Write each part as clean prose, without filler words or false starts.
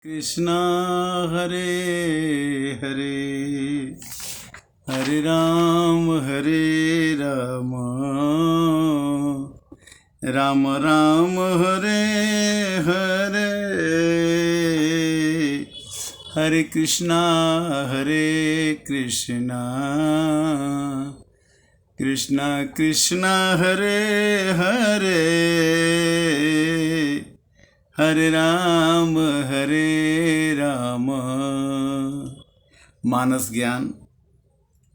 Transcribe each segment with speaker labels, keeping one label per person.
Speaker 1: कृष्णा हरे हरे हरे राम राम राम हरे हरे हरे कृष्णा कृष्णा कृष्णा हरे हरे हरे राम मानस ज्ञान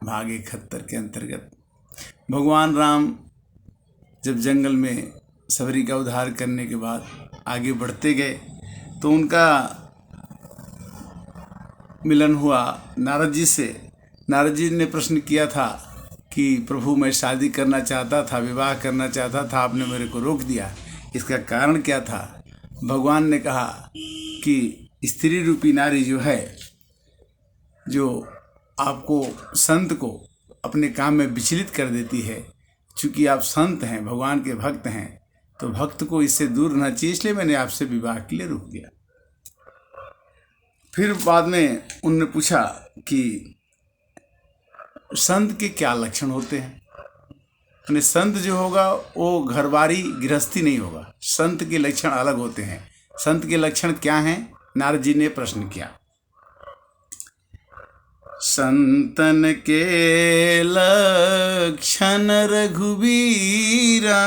Speaker 1: भाग 71 के अंतर्गत भगवान राम जब जंगल में सबरी का उद्धार करने के बाद आगे बढ़ते गए तो उनका मिलन हुआ नारद जी से। नारद जी ने प्रश्न किया था कि प्रभु मैं शादी करना चाहता था, विवाह करना चाहता था, आपने मेरे को रोक दिया, इसका कारण क्या था? भगवान ने कहा कि स्त्री रूपी नारी जो है, जो आपको संत को अपने काम में विचलित कर देती है, चूँकि आप संत हैं, भगवान के भक्त हैं, तो भक्त को इससे दूर रहना चाहिए, इसलिए मैंने आपसे विवाह के लिए रोक दिया। फिर बाद में उन्होंने पूछा कि संत के क्या लक्षण होते हैं। यानी संत जो होगा वो घरबारी गृहस्थी नहीं होगा, संत के लक्षण अलग होते हैं। संत के लक्षण क्या हैं? नारद जी ने प्रश्न किया। संतन के लक्षण रघुबीरा,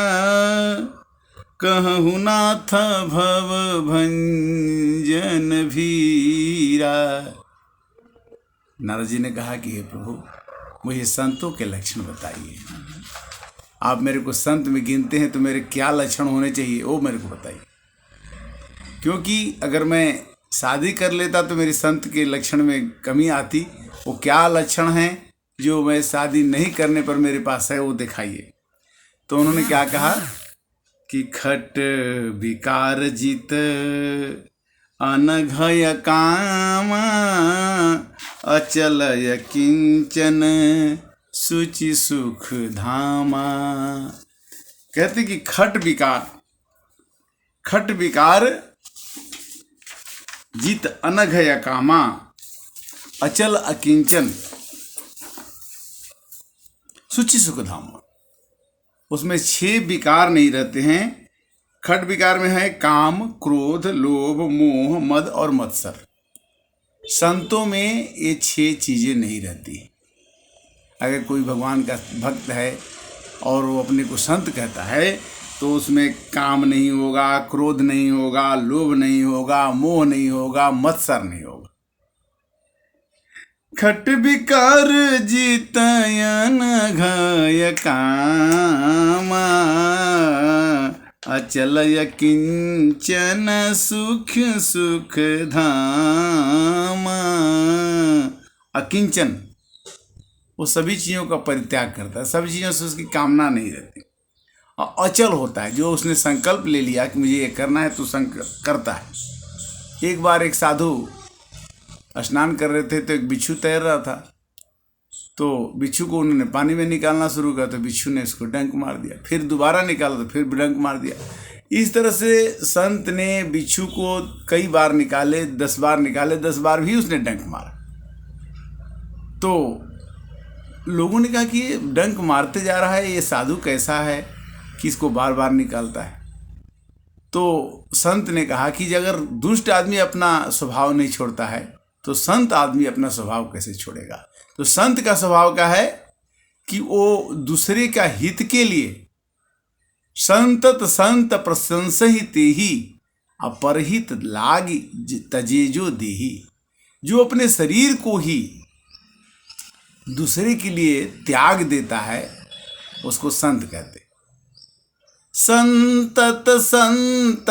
Speaker 1: कहु नाथ भव भंजन भीरा। नारद जी ने कहा कि हे प्रभु, मुझे संतों के लक्षण बताइए। आप मेरे को संत में गिनते हैं तो मेरे क्या लक्षण होने चाहिए वो मेरे को बताइए, क्योंकि अगर मैं शादी कर लेता तो मेरी संत के लक्षण में कमी आती। वो क्या लक्षण हैं जो मैं शादी नहीं करने पर मेरे पास है, वो दिखाइए। तो उन्होंने क्या कहा कि खट विकार जित अनघय कामा, अचल किंचन सुचि सुख धामा। कहते कि खट विकार जित अनघय कामा, अचल अकिंचन सुचि सुख धामा। उसमें 6 विकार नहीं रहते हैं। खट विकार में है काम, क्रोध, लोभ, मोह, मद और मत्सर। संतों में ये 6 चीजें नहीं रहती। अगर कोई भगवान का भक्त है और वो अपने को संत कहता है तो उसमें काम नहीं होगा, क्रोध नहीं होगा, लोभ नहीं होगा, मोह नहीं होगा, मत्सर नहीं होगा। खट विकार जितयन घय कामा, अचल किंचन सुख धामा। अकिंचन वो सभी चीज़ों का परित्याग करता है, सभी चीज़ों से उसकी कामना नहीं रहती। और अचल होता है, जो उसने संकल्प ले लिया कि मुझे ये करना है तो संकल्प करता है। एक बार एक साधु स्नान कर रहे थे तो एक बिच्छू तैर रहा था, तो बिच्छू को उन्होंने पानी में निकालना शुरू किया तो बिच्छू ने उसको डंक मार दिया। फिर दोबारा निकाला तो फिर डंक मार दिया। इस तरह से संत ने बिच्छू को कई बार निकाले, 10 बार निकाले, 10 बार भी उसने डंक मारा। तो लोगों ने कहा कि ये डंक मारते जा रहा है, ये साधु कैसा है कि इसको बार बार निकालता है। तो संत ने कहा कि अगर दुष्ट आदमी अपना स्वभाव नहीं छोड़ता है तो संत आदमी अपना स्वभाव कैसे छोड़ेगा। तो संत का स्वभाव क्या है कि वो दूसरे का हित के लिए संतत संत प्रशंसित ही अपरहित लागी तजेजो देही। जो अपने शरीर को ही दूसरे के लिए त्याग देता है उसको संत कहते। संतत संत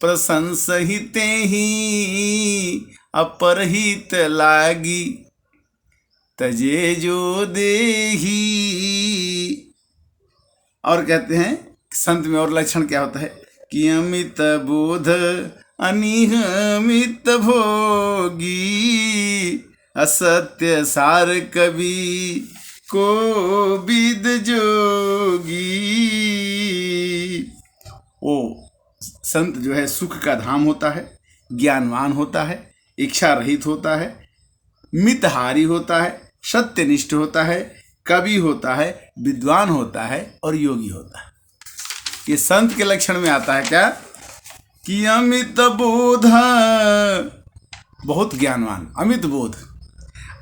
Speaker 1: प्रशंसिते ही अपरहित लागी तजेजो देही। और कहते हैं संत में और लक्षण क्या होता है कि अमित बोध अनियमित भोगी, असत्य सार कवि को विद जोगी। वो संत जो है सुख का धाम होता है, ज्ञानवान होता है, इच्छा रहित होता है, मितहारी होता है, सत्यनिष्ठ होता है, कवि होता है, विद्वान होता है और योगी होता है। ये संत के लक्षण में आता है क्या कि अमित बोध, बहुत ज्ञानवान, अमित बोध,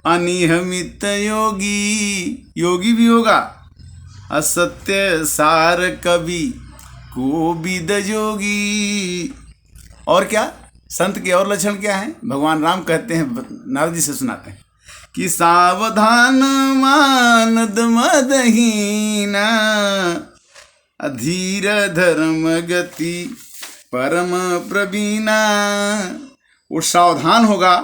Speaker 1: अनिहमित योगी, योगी भी होगा, असत्य सार कवि कोविद जोगी। और क्या संत के और लक्षण क्या हैं? भगवान राम कहते हैं, नारद जी से सुनाते हैं कि सावधान मानद मदहीना, अधीर धर्म गति परम प्रवीणा। वो सावधान होगा,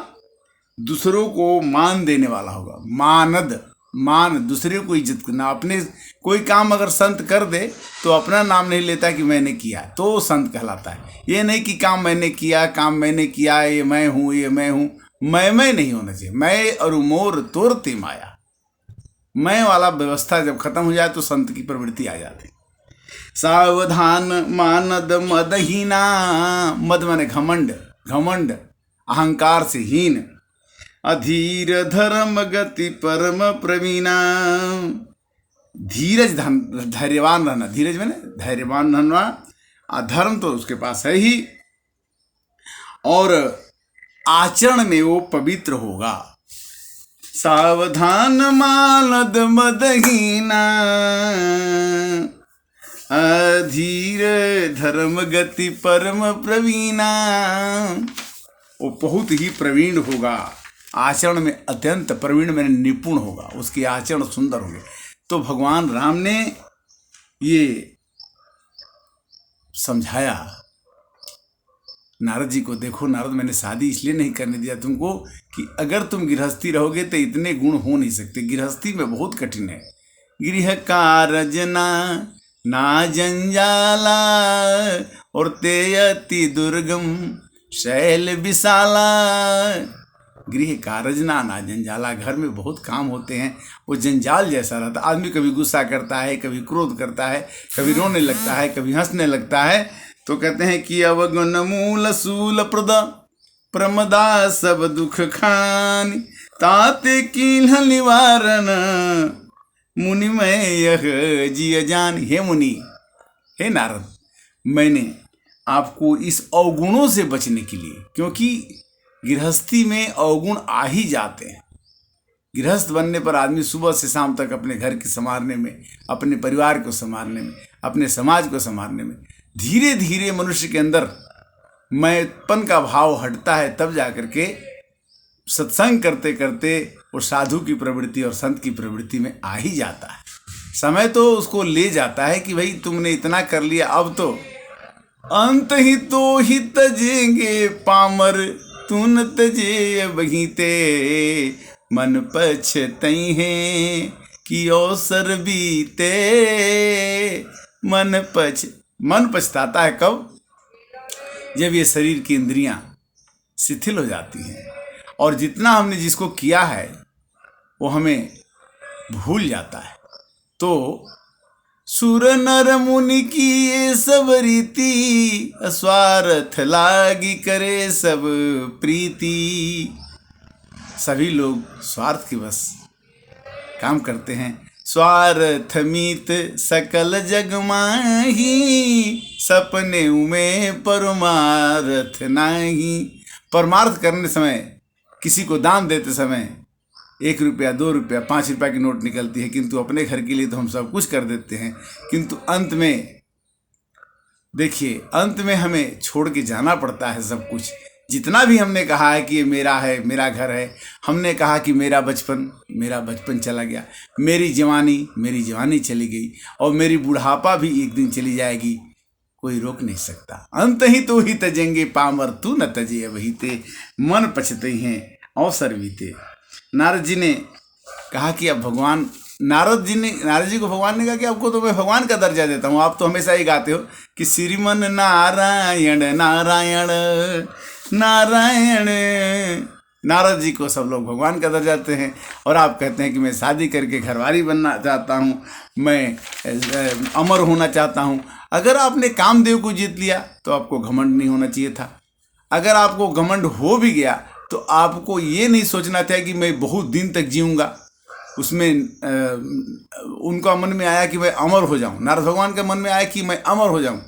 Speaker 1: दूसरों को मान देने वाला होगा। मानद, मान, दूसरे को इज्जत करना। अपने कोई काम अगर संत कर दे तो अपना नाम नहीं लेता कि मैंने किया, तो संत कहलाता है। ये नहीं कि काम मैंने किया, काम मैंने किया, ये मैं हूँ, ये मैं हूँ। मैं नहीं होना चाहिए। मैं और मोर तोरते माया, मैं वाला व्यवस्था जब खत्म हो जाए तो संत की प्रवृत्ति आ जाती। सावधान मानद मदहीना, मद माने घमंड, घमंड अहंकार से हीन। अधीर धर्म गति परम प्रवीणा, धीरज धैर्यवान रहना, धीरज माने धैर्यवान रहना। अधर्म तो उसके पास है ही, और आचरण में वो पवित्र होगा। सावधान मानद मदहीना, अधीर धर्म गति परम प्रवीणा। वो बहुत ही प्रवीण होगा, आचरण में अत्यंत प्रवीण में निपुण होगा, उसके आचरण सुंदर होंगे। तो भगवान राम ने ये समझाया नारद जी को, देखो नारद, मैंने शादी इसलिए नहीं करने दिया तुमको कि अगर तुम गृहस्थी रहोगे तो इतने गुण हो नहीं सकते। गृहस्थी में बहुत कठिन है। गृह कारज ना जंजाला, और ते अति दुर्गम शैल विशाला। गृह कारज ना जंजाला, घर में बहुत काम होते हैं, वो जंजाल जैसा रहता। आदमी कभी गुस्सा करता है, कभी क्रोध करता है, कभी रोने लगता है, कभी हंसने लगता है। तो कहते हैं कि अवगुण मूल सूल प्रद प्रमदा सब दुख खानी, ताते कीन्ह निवारण मुनि मैं यह जिय जान। हे मुनि, हे नारद, मैंने आपको इस अवगुणों से बचने के लिए, क्योंकि गृहस्थी में अवगुण आ ही जाते हैं। गृहस्थ बनने पर आदमी सुबह से शाम तक अपने घर के संवारने में, अपने परिवार को संवारने में, अपने समाज को संवारने में धीरे धीरे मनुष्य के अंदर मैंपन का भाव हटता है। तब जाकर के सत्संग करते करते वो साधु की प्रवृत्ति और संत की प्रवृत्ति में आ ही जाता है। समय तो उसको ले जाता है कि भाई तुमने इतना कर लिया, अब तो अंत ही तो ही तजेंगे पामर, तू न तजे बहीते मन पछतई है कि अवसर बीते। मन पछताता है कब? जब ये शरीर की इंद्रियां शिथिल हो जाती हैं और जितना हमने जिसको किया है वो हमें भूल जाता है। तो सुर नर मुनि की ये सब रीति, स्वार्थ लागी करे सब प्रीति। सभी लोग स्वार्थ की बस काम करते हैं। स्वार्थ मीत सकल जग माही, सपने में परमार्थ नाही। परमार्थ करने समय, किसी को दान देते समय 1 रुपया, 2 रुपया, 5 रुपया की नोट निकलती है, किंतु अपने घर के लिए तो हम सब कुछ कर देते हैं। किंतु अंत में देखिए, अंत में हमें छोड़ के जाना पड़ता है सब कुछ। जितना भी हमने कहा है कि ये मेरा है, मेरा घर है, हमने कहा कि मेरा बचपन चला गया, मेरी जवानी चली गई, और मेरी बुढ़ापा भी एक दिन चली जाएगी, कोई रोक नहीं सकता। अंत ही तो ही तजेंगे पामर, तू न तजे बहीते मन पछते हैं अवसर बीते। नारद जी ने कहा कि अब भगवान, नारद जी को भगवान ने कहा कि आपको तो मैं भगवान का दर्जा देता हूँ। आप तो हमेशा ही गाते हो कि श्रीमन नारायण नारायण नारायण। नारद जी को सब लोग भगवान का दर्जा देते हैं, और आप कहते हैं कि मैं शादी करके घरवाली बनना चाहता हूँ, मैं अमर होना चाहता हूँ। अगर आपने कामदेव को जीत लिया तो आपको घमंड नहीं होना चाहिए था। अगर आपको घमंड हो भी गया तो आपको ये नहीं सोचना था कि मैं बहुत दिन तक जीऊँगा। उसमें उनका मन में आया कि मैं अमर हो जाऊं, नारद भगवान के मन में आया कि मैं अमर हो जाऊं,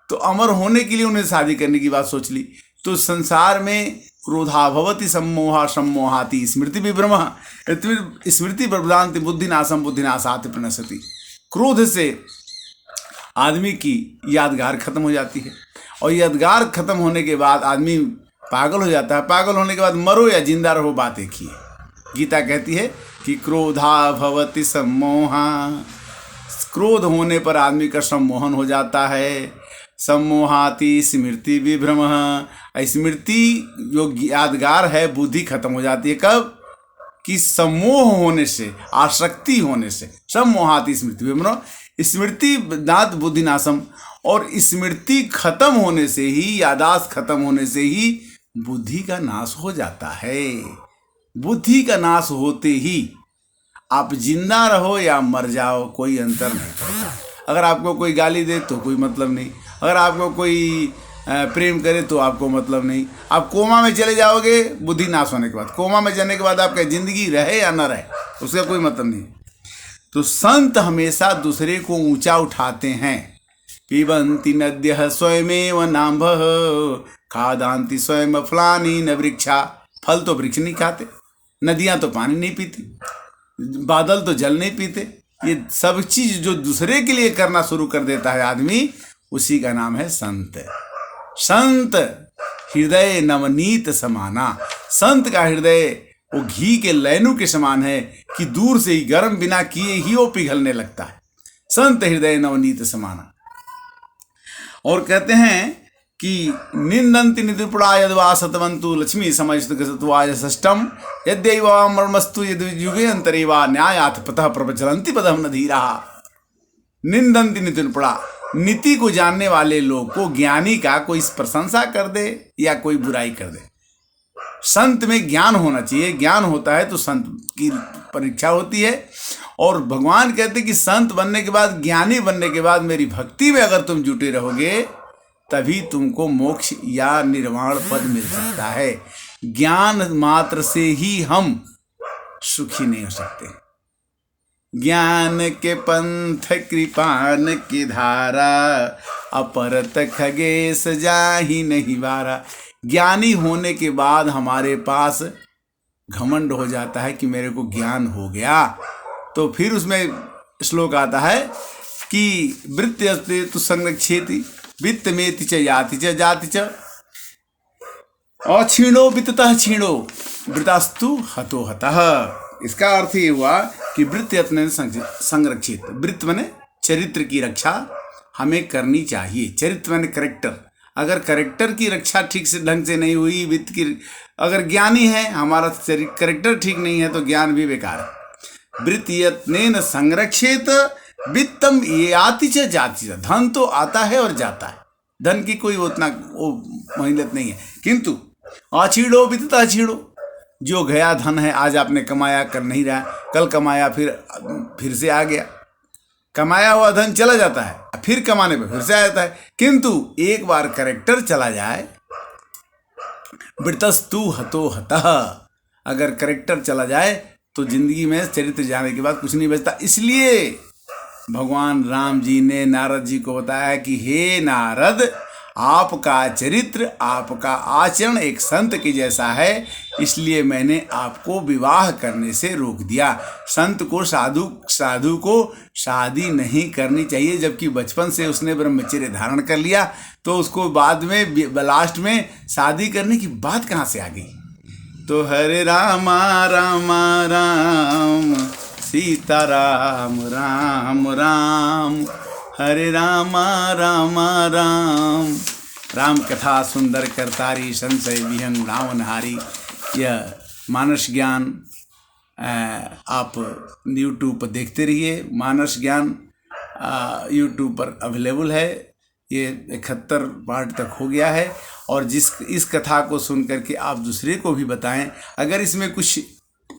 Speaker 1: तो अमर होने के लिए उन्हें शादी करने की बात सोच ली। तो संसार में क्रोधा भवति सम्मोहा सम्मोहाति स्मृति विभ्रम स्मृति प्रबुद्धांति बुद्धिनाशम बुद्धिनाशाति प्रणश्यति। क्रोध से आदमी की यादगार खत्म हो जाती है और यादगार खत्म होने के बाद आदमी पागल हो जाता है। पागल होने के बाद मरो या जिंदा रहो, बात एक ही है। गीता कहती है कि क्रोधा भवति सम्मोहा, क्रोध होने पर आदमी का सम्मोहन हो जाता है। सम्मोहाति स्मृति विभ्रम, स्मृति जो यादगार है बुद्धि खत्म हो जाती है। कब? कि सम्मोह होने से, आसक्ति होने से। सम्मोहाति स्मृति विभ्रम स्मृति नाथ बुद्धि नाशम, और स्मृति खत्म होने से ही, यादाश्त खत्म होने से ही बुद्धि का नाश हो जाता है। बुद्धि का नाश होते ही आप जिंदा रहो या मर जाओ, कोई अंतर नहीं पड़ता। अगर आपको कोई गाली दे तो कोई मतलब नहीं, अगर आपको कोई प्रेम करे तो आपको मतलब नहीं। आप कोमा में चले जाओगे बुद्धि नाश होने के बाद, कोमा में जाने के बाद आपका जिंदगी रहे या न रहे उसका कोई मतलब नहीं। तो संत हमेशा दूसरे को ऊंचा उठाते हैं। पिबन्ति नद्यः स्वयमेव नाम्भः खादान्ति स्वयं फलानि न वृक्षा। फल तो वृक्ष नहीं खाते, नदियाँ तो पानी नहीं पीती, बादल तो जल नहीं पीते। ये सब चीज जो दूसरे के लिए करना शुरू कर देता है आदमी, उसी का नाम है संत। संत हृदय नवनीत समाना, संत का हृदय वो घी के लैनू के समान है कि दूर से ही गर्म बिना किए ही वो पिघलने लगता है। संत हृदय नवनीत समाना। और कहते हैं कि निंदन्ति निद्रपुड़ा यद्वा सतवन्तु लक्ष्मी समस्तवाय षष्टम यद्यैवा मर्मस्तु यद् युगे अंतरेवा न्यायाथ पतः प्रचलन्ति पदम न धीरा। निंदन्ति निद्रपुड़ा, नीति को जानने वाले लोग को, ज्ञानी का कोई प्रशंसा कर दे या कोई बुराई कर दे। संत में ज्ञान होना चाहिए, ज्ञान होता है तो संत की परीक्षा होती है। और भगवान कहते कि संत बनने के बाद, ज्ञानी बनने के बाद मेरी भक्ति में अगर तुम जुटे रहोगे तभी तुमको मोक्ष या निर्वाण पद मिल सकता है। ज्ञान मात्र से ही हम सुखी नहीं हो सकते। ज्ञान के पंथ कृपान की धारा अपरत खगेश जाहि नहीं बारा। ज्ञानी होने के बाद हमारे पास घमंड हो जाता है कि मेरे को ज्ञान हो गया, तो फिर उसमें श्लोक आता है कि वृत्ति तो संरक्षेति वित्त मेति च याति च जाति च अक्षीणो वित्ततः क्षीणो वृतास्तु हतो हतः। इसका अर्थ ये हुआ कि वृत्त यत्न संरक्षित, वृत्त माने चरित्र की रक्षा हमें करनी चाहिए। चरित्र माने करेक्टर, अगर करेक्टर की रक्षा ठीक से ढंग से नहीं हुई, वित्त की, अगर ज्ञानी है हमारा करेक्टर ठीक नहीं है तो ज्ञान भी बेकार है। वृत्त यत्नेन संरक्षित वित्तम ये आति च जाति च। धन तो आता है और जाता है, धन की कोई उतना वो मोहलत नहीं है, किंतु अछीड़ो वित्तता अछीड़ो। जो गया धन है, आज आपने कमाया कर नहीं रहा, कल कमाया फिर से आ गया। कमाया हुआ धन चला जाता है, फिर कमाने पे फिर से आ जाता है, किंतु एक बार करेक्टर चला जाए, वृतस्तु हतो हतः, अगर करेक्टर चला जाए तो जिंदगी में चरित्र जाने के बाद कुछ नहीं बचता। इसलिए भगवान राम जी ने नारद जी को बताया कि हे नारद, आपका चरित्र, आपका आचरण एक संत के जैसा है, इसलिए मैंने आपको विवाह करने से रोक दिया। संत को, साधु को शादी नहीं करनी चाहिए, जबकि बचपन से उसने ब्रह्मचर्य धारण कर लिया, तो उसको बाद में लास्ट में शादी करने की बात कहाँ से आ गई। तो हरे रामा रामा राम सीता राम राम राम, हरे रामा रामा राम। राम कथा सुंदर करतारी संशय विहंग रावणहारी। यह मानस ज्ञान आप यूट्यूब पर देखते रहिए। मानस ज्ञान यूट्यूब पर अवेलेबल है। ये 71 पार्ट तक हो गया है, और इस कथा को सुन करके आप दूसरे को भी बताएं। अगर इसमें कुछ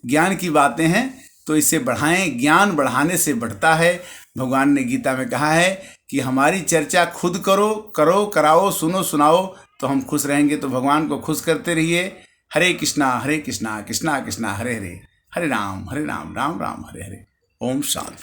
Speaker 1: ज्ञान की बातें हैं तो इसे बढ़ाएं। ज्ञान बढ़ाने से बढ़ता है। भगवान ने गीता में कहा है कि हमारी चर्चा खुद करो, कराओ, सुनो, सुनाओ, तो हम खुश रहेंगे। तो भगवान को खुश करते रहिए। हरे कृष्णा कृष्णा कृष्णा हरे हरे, हरे राम राम राम हरे हरे। ओम शांति।